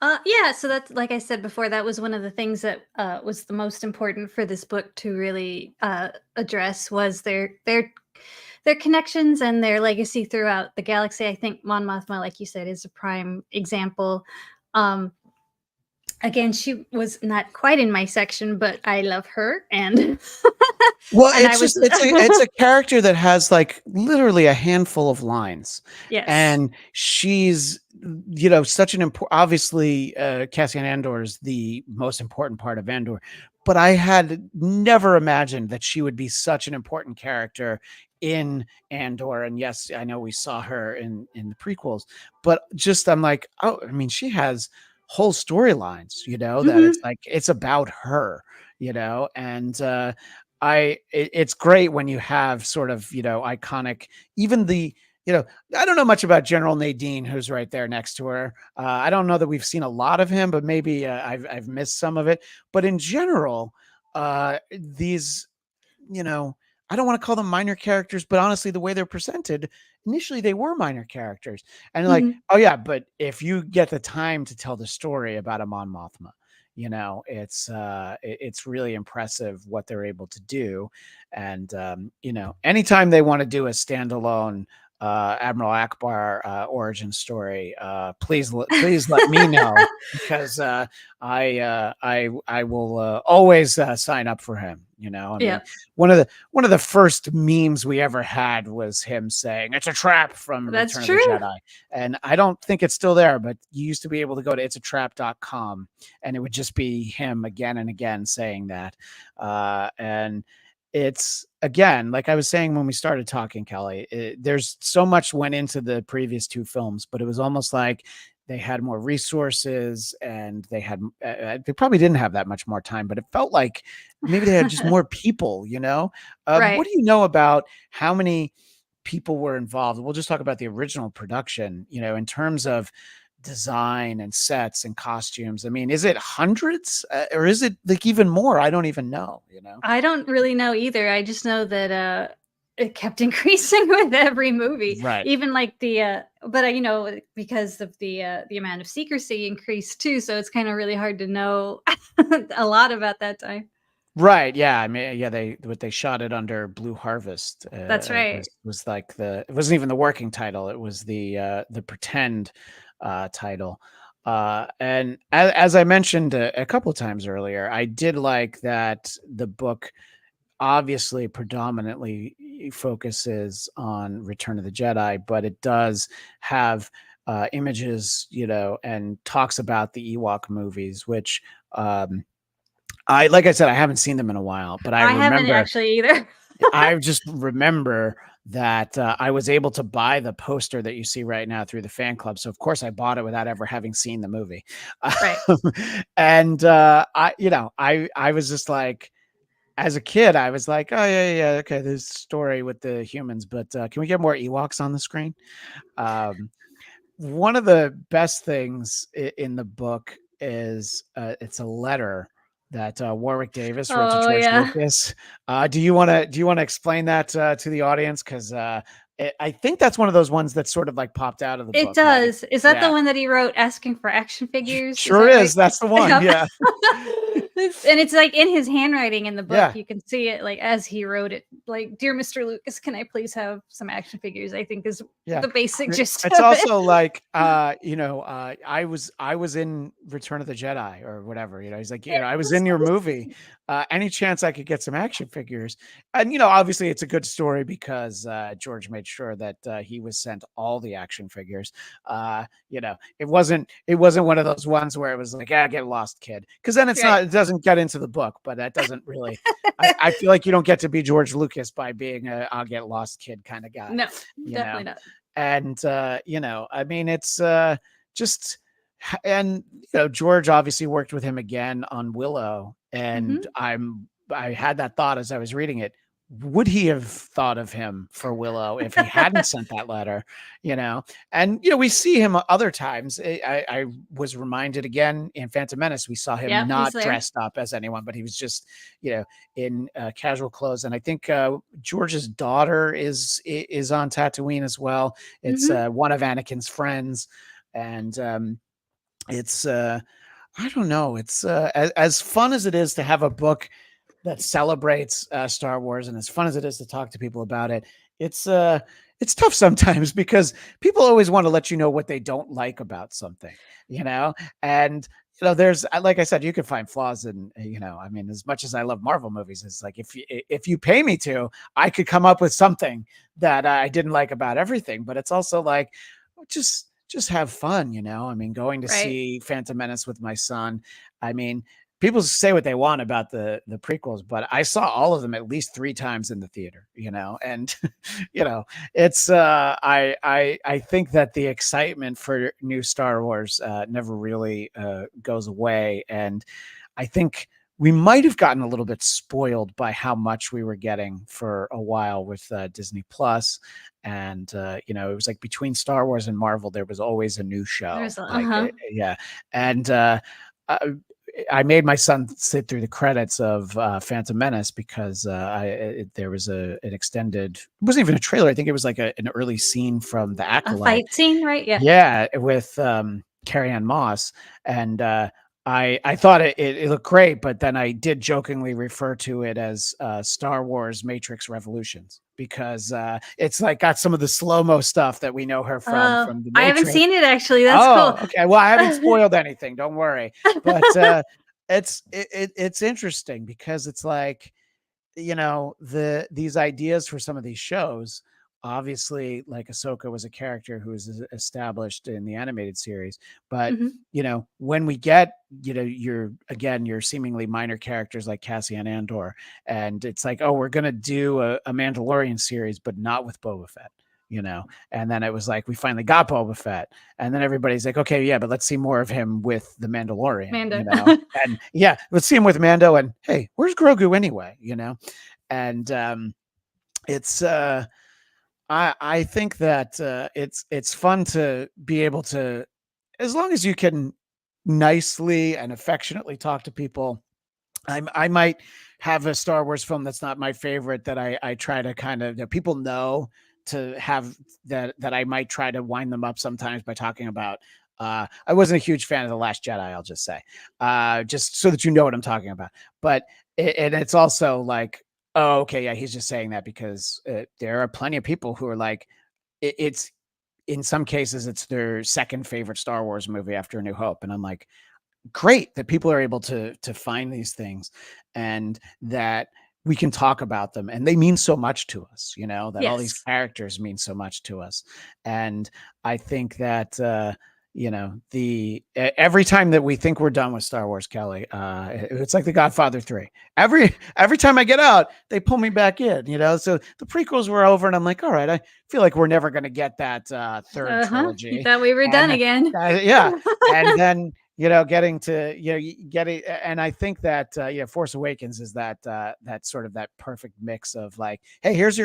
Yeah, so that's like I said before, that was one of the things that was the most important for this book to really address was their connections and their legacy throughout the galaxy. I think Mon Mothma, like you said, is a prime example. Um, Again, she was not quite in my section, but I love her, and Well, and I it's was just it's a character that has like literally a handful of lines, yes. and she's such an important. Obviously, Cassian Andor is the most important part of Andor, but I had never imagined that she would be such an important character in Andor. And yes, I know we saw her in the prequels, but just I'm like, oh, I mean, she has whole storylines, that it's Hmm. like it's about her, and it's great when you have sort of, iconic, even the, I don't know much about General Nadine, who's right there next to her. I don't know that we've seen a lot of him, but maybe I've missed some of it. But in general, these, you know, I don't want to call them minor characters, but honestly, the way they're presented, initially they were minor characters. And like, Hmm. oh yeah, but if you get the time to tell the story about Amon Mothma, it's really impressive what they're able to do. And anytime they want to do a standalone Admiral Akbar origin story, please let me know, because I will always sign up for him. I mean, Yeah, one of the first memes we ever had was him saying it's a trap from that's Return of the true. Jedi. And I don't think it's still there, but you used to be able to go to it'satrap.com and it would just be him again and again saying that. And it's, again, like I was saying when we started talking, Kelly, there's so much went into the previous two films, but it was almost like they had more resources, and they probably didn't have that much more time, but it felt like maybe they had just more people. What Right. do you know about how many people were involved? We'll just talk about the original production, in terms of design and sets and costumes. I mean, is it hundreds, or is it like even more? I don't even know. I don't really know either. I just know that it kept increasing with every movie. Right. Even like the but because of the amount of secrecy increased too, so it's kind of really hard to know a lot about that time. Right. Yeah. I mean, yeah. They shot it under Blue Harvest. That's right. Was like it wasn't even the working title. It was the pretend title. And as I mentioned a couple of times earlier, I did like that the book obviously predominantly focuses on Return of the Jedi, but it does have images, and talks about the Ewok movies, which like I said, I haven't seen them in a while, but I haven't actually either. I just remember that I was able to buy the poster that you see right now through the fan club. So of course I bought it without ever having seen the movie. Right. And I was just like, as a kid, I was like, oh yeah, okay, there's a story with the humans, but can we get more Ewoks on the screen? Um, One of the best things in the book is it's a letter that Warwick Davis wrote to Oh George yeah. Lucas. Do you want to explain that to the audience? Because I think that's one of those ones that sort of like popped out of the It book. Maybe. does. Is that the Yeah, one that he wrote asking for action figures? Is sure that is. right? That's the one. Yep. Yeah, And it's like in his handwriting in the book. yeah. You can see it like as he wrote it. Like, "Dear Mr. Lucas, can I please have some action figures?" I think is Yeah. the basic gist It's of it. also like, I was in Return of the Jedi or whatever, he's like, I was in your movie. Any chance I could get some action figures? And, obviously it's a good story because George made sure that he was sent all the action figures. It wasn't one of those ones where it was like, get lost, kid. Because then Right. it doesn't get into the book, but that doesn't really, I feel like you don't get to be George Lucas by being a I'll get lost kid kind of guy, No, you know? definitely not. And I mean, it's just and George obviously worked with him again on Willow, and Hmm. I had that thought as I was reading it. Would he have thought of him for Willow if he hadn't sent that letter? you know and we see him other times. I was reminded again in Phantom Menace, we saw him Yep, he's not there. dressed up as anyone, but he was just in casual clothes. And I think George's daughter is on Tatooine as well. It's Hmm. one of Anakin's friends, and it's I don't know. It's as fun as it is to have a book that celebrates Star Wars, and as fun as it is to talk to people about it, it's it's tough sometimes because people always want to let you know what they don't like about something, you know, and there's like I said, you can find flaws in I mean, as much as I love Marvel movies, it's like if you pay me to, I could come up with something that I didn't like about everything, but it's also like just have fun, I mean, going to Right. see Phantom Menace with my son. I mean, people say what they want about the prequels, but I saw all of them at least 3 times in the theater, and you know, it's I think that the excitement for new Star Wars never really goes away, and I think we might have gotten a little bit spoiled by how much we were getting for a while with Disney Plus. And it was like between Star Wars and Marvel, there was always a new show. There's a Like, uh-huh. yeah, and uh, I made my son sit through the credits of Phantom Menace because there was an extended. It wasn't even a trailer. I think it was like an early scene from The A Acolyte. fight scene, right? Yeah. Yeah, with Carrie Ann Moss, and I thought it looked great, but then I did jokingly refer to it as Star Wars Matrix Revolutions because it's like got some of the slow mo stuff that we know her from the I haven't Matrix. seen it actually. That's cool. Oh, okay. Well, I haven't spoiled anything. Don't worry. But it's interesting because it's like these ideas for some of these shows. Obviously, like Ahsoka was a character who was established in the animated series, but Mhm. when we get your seemingly minor characters like Cassian Andor, and it's like, oh, we're gonna do a Mandalorian series, but not with Boba Fett. And then it was like we finally got Boba Fett, and then everybody's like, okay, yeah, but let's see more of him with the Mandalorian, Mando. and yeah, let's see him with Mando. And hey, where's Grogu anyway? And it's I think that it's fun to be able to, as long as you can nicely and affectionately talk to people. I might have a Star Wars film that's not my favorite that I try to kind of, that people know, to have that I might try to wind them up sometimes by talking about. I wasn't a huge fan of The Last Jedi, I'll just say, just so that you know what I'm talking about. But and it's also like, oh, okay, yeah, he's just saying that because there are plenty of people who are like, it's in some cases it's their second favorite Star Wars movie after A New Hope, and I'm like, great that people are able to find these things, and that we can talk about them, and they mean so much to us, that all these Yes. characters mean so much to us. And I think that, every time that we think we're done with Star Wars, Kelly, it's like The Godfather 3. Every time I get out, they pull me back in, so the prequels were over and I'm like, all right, I feel like we're never going to get that third You trilogy. thought we were done And again. yeah. And then, getting to, getting, and I think that, Force Awakens is that sort of that perfect mix of like, hey, here's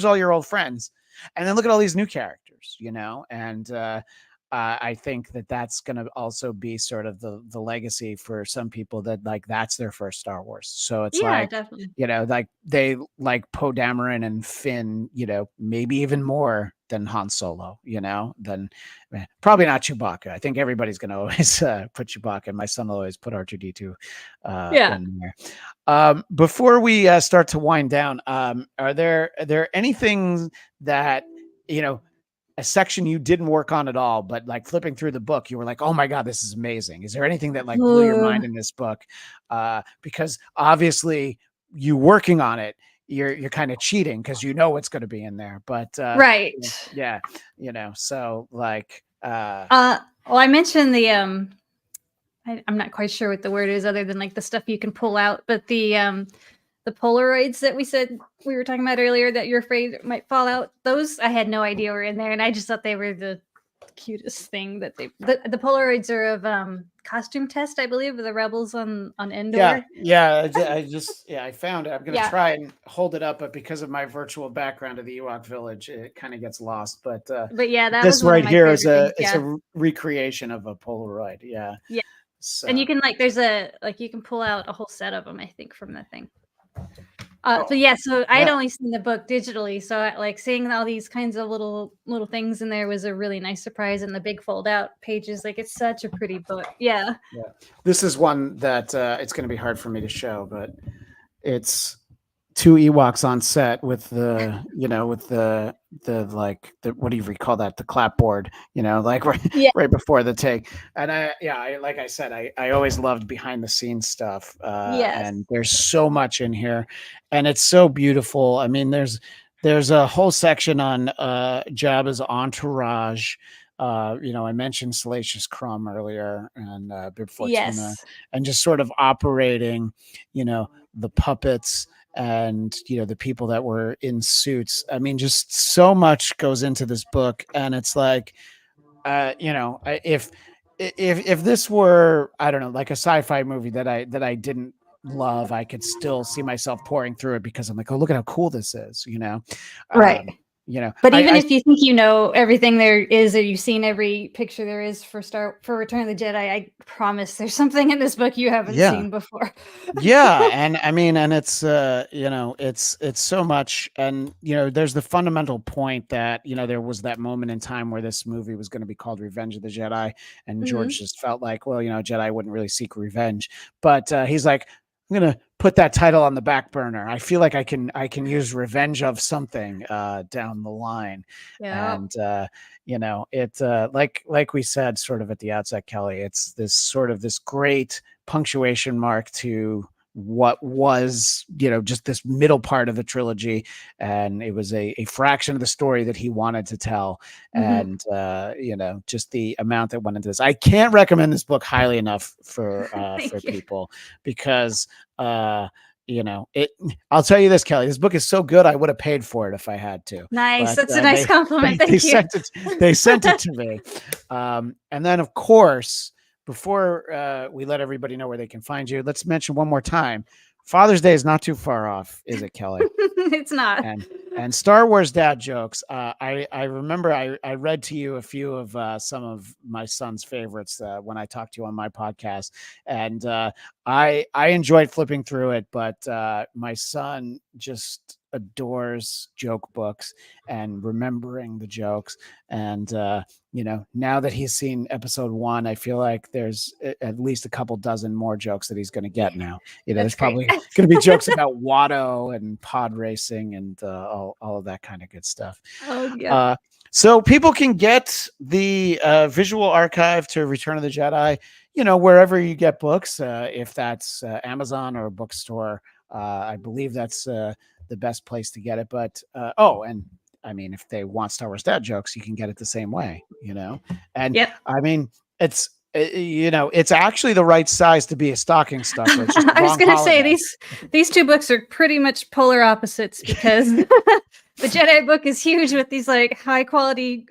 all your old friends. And then look at all these new characters, and, I think that that's going to also be sort of the legacy for some people that like that's their first Star Wars. So it's Yeah, like, definitely. like they like Poe Dameron and Finn, maybe even more than Han Solo, than probably not Chewbacca. I think everybody's going to always put Chewbacca, and my son will always put R2D2 in there. Before we start to wind down, are there anything that, a section you didn't work on at all, but like flipping through the book, you were like, oh my God, this is amazing. Is there anything that like blew your mind in this book? Because obviously you working on it, you're kind of cheating because you know what's going to be in there. But Right. yeah, so like well, I mentioned the I'm not quite sure what the word is other than like the stuff you can pull out, but the Polaroids that we said we were talking about earlier that you're afraid might fall out, those I had no idea were in there, and I just thought they were the cutest thing that the Polaroids are of costume test, I believe, of the rebels on Endor. I found it. I'm gonna try and hold it up, but because of my virtual background of the Ewok village, it kind of gets lost. But yeah, that this was one of right my here favorite is things. a recreation of a Polaroid. Yeah. So. And you can you can pull out a whole set of them, I think, from the thing. So I'd only seen the book digitally, so like seeing all these kinds of little things in there was a really nice surprise. And the big fold out pages, like it's such a pretty book. Yeah. This is one that it's going to be hard for me to show, but it's two Ewoks on set with the what do you recall that, the clapboard, like right before the take. And like I said, I always loved behind the scenes stuff. And there's so much in here, and it's so beautiful. I mean, there's a whole section on Jabba's entourage. I mentioned Salacious Crumb earlier, and Bib Fortuna, and just sort of operating, the puppets and the people that were in suits. I mean, just so much goes into this book, and it's like, if this were, I don't know, like a sci-fi movie that I didn't love, I could still see myself pouring through it because I'm like, oh, look at how cool this is, Right. But even if you think everything there is, or you've seen every picture there is for Return of the Jedi, I promise there's something in this book you haven't seen before. And I mean, and it's it's so much. And there's the fundamental point that there was that moment in time where this movie was going to be called Revenge of the Jedi, and George just felt like, well, Jedi wouldn't really seek revenge, but he's like, I'm gonna put that title on the back burner. I feel like I can use revenge of something down the line. And it like we said sort of at the outset, Kelly, it's this great punctuation mark to what was just this middle part of the trilogy, and it was a fraction of the story that he wanted to tell. And just the amount that went into this, I can't recommend this book highly enough for people, because I'll tell you this, Kelly, this book is so good I would have paid for it if I had to. Nice. That's a nice compliment. Thank you. They sent it to me. And then of course, before we let everybody know where they can find you, let's mention one more time, Father's Day is not too far off, is it, Kelly? It's not. And Star Wars dad jokes. I remember I read to you a few of some of my son's favorites when I talked to you on my podcast, and I enjoyed flipping through it, but my son just adores joke books and remembering the jokes. And now that he's seen episode 1, I feel like there's at least a couple dozen more jokes that he's going to get now. There's probably going to be jokes about Watto and pod racing and all of that kind of good stuff. So people can get the visual archive to Return of the Jedi, wherever you get books, if that's Amazon or a bookstore. I believe that's the best place to get it. But and I mean, if they want Star Wars dad jokes, you can get it the same way, And Yep. I mean, it's actually the right size to be a stocking stuffer. It's just the I was wrong gonna say holiday. these two books are pretty much polar opposites because the Jedi book is huge with these like high quality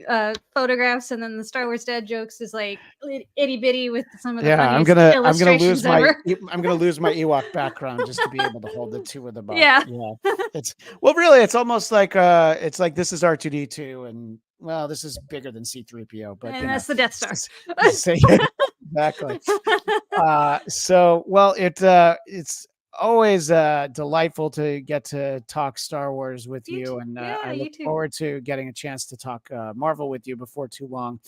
photographs, and then the Star Wars dad jokes is like itty bitty with some of the Yeah, funniest I'm gonna lose illustrations ever. I'm gonna lose my Ewok background just to be able to hold the two of them up. Yeah. Yeah, really it's almost like this is R2D2 and well this is bigger than C3PO, but And that's the Death Star. Exactly. So well it's always delightful to get to talk Star Wars with you, and I you look too. forward to getting a chance to talk Marvel with you before too long.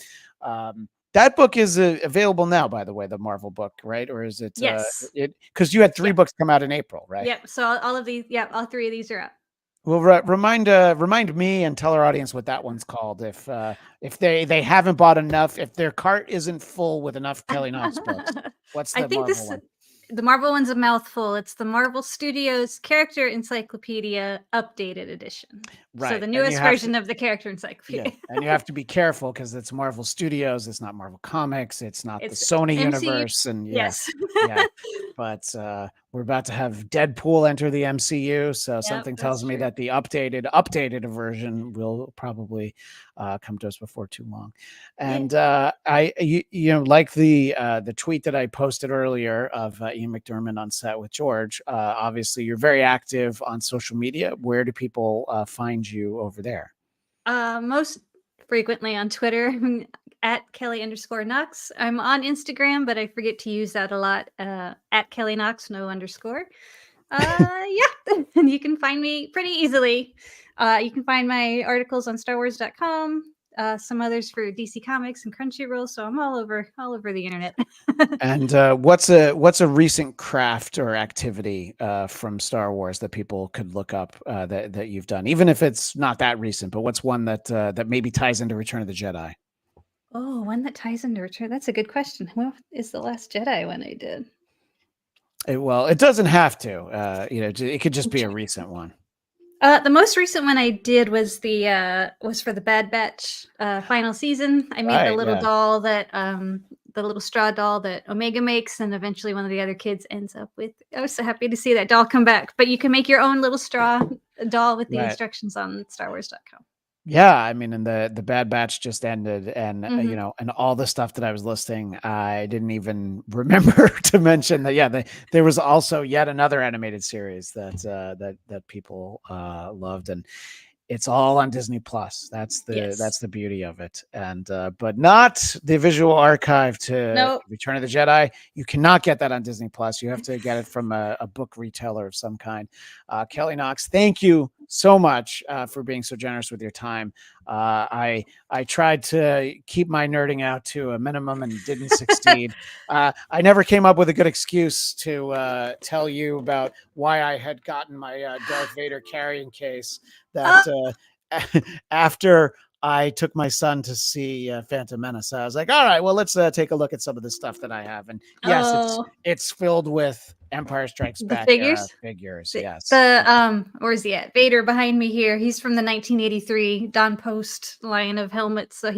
That book is available now, by the way, the Marvel book, right? Or is it? Yes. Because you had 3 books come out in April, right? Yep. So all of these, all 3 of these are up. Well, remind me and tell our audience what that one's called. If they haven't bought enough, if their cart isn't full with enough Kelly Knox books, what's the Marvel one? The Marvel one's a mouthful. It's the Marvel Studios Character Encyclopedia Updated Edition. Right. So the newest version of the Character Encyclopedia. Yeah. And you have to be careful because it's Marvel Studios. It's not Marvel Comics. It's not the Sony MCU. universe. And yes. But we're about to have Deadpool enter the MCU. So something tells me that the updated version will probably come to us before too long. And like the tweet that I posted earlier of Ian McDiarmid on set with George, obviously you're very active on social media. Where do people find you over there? Most frequently on Twitter at Kelly_Knox. I'm on Instagram, but I forget to use that a lot. At Kelly Knox, no underscore. And you can find me pretty easily. You can find my articles on StarWars.com. Some others for DC Comics and Crunchyroll. So I'm all over the internet. And what's a recent craft or activity from Star Wars that people could look up that you've done, even if it's not that recent? But what's one that maybe ties into Return of the Jedi? Oh, one that ties into Return. That's a good question. What is the last Jedi one I did? It doesn't have to. It could just be a recent one. The most recent one I did was was for the Bad Batch final season. I made the little doll that the little straw doll that Omega makes, and eventually one of the other kids ends up with. I was so happy to see that doll come back. But you can make your own little straw doll with the instructions on StarWars.com. Yeah, I mean, and the Bad Batch just ended, and and all the stuff that I was listing, I didn't even remember to mention that. Yeah, there was also yet another animated series that people loved, and it's all on Disney Plus. That's the beauty of it, and but not the visual archive to Return of the Jedi. You cannot get that on Disney Plus. You have to get it from a book retailer of some kind. Kelly Knox, thank you so much for being so generous with your time. I tried to keep my nerding out to a minimum and didn't succeed. I never came up with a good excuse to tell you about why I had gotten my Darth Vader carrying case that after I took my son to see Phantom Menace. I was like, all right, well, let's take a look at some of the stuff that I have. And yes, it's filled with Empire Strikes Back figures. Yes. Where's he at? Vader behind me here. He's from the 1983 Don Post line of helmets. So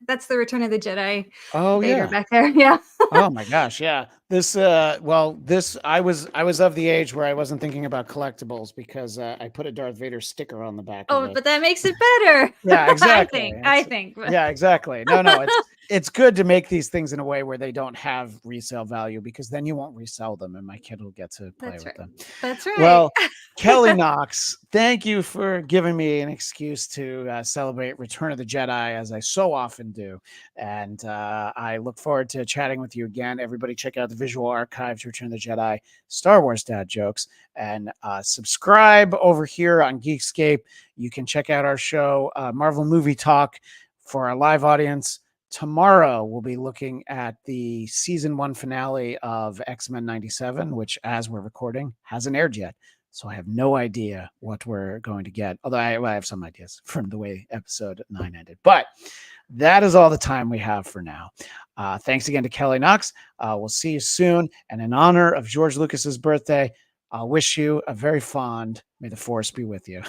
that's the Return of the Jedi. Oh, Vader back there. Yeah. Oh my gosh. Yeah. This I was of the age where I wasn't thinking about collectibles because I put a Darth Vader sticker on the back of it. But that makes it better. Yeah, exactly. I think. Yeah, exactly. No, it's good to make these things in a way where they don't have resale value, because then you won't resell them and my kid will get to play with them. That's right. Well, Kelly Knox, thank you for giving me an excuse to celebrate Return of the Jedi, as I so often do. And I look forward to chatting with you again. Everybody check out the visual archives, Return of the Jedi, Star Wars dad jokes, and subscribe over here on Geekscape. You can check out our show, Marvel Movie Talk, for our live audience. Tomorrow, we'll be looking at the season 1 finale of X-Men 97, which, as we're recording, hasn't aired yet. So I have no idea what we're going to get, although I have some ideas from the way episode 9 ended. But that is all the time we have for now. Thanks again to Kelly Knox. We'll see you soon. And in honor of George Lucas's birthday, I'll wish you a very fond may the force be with you.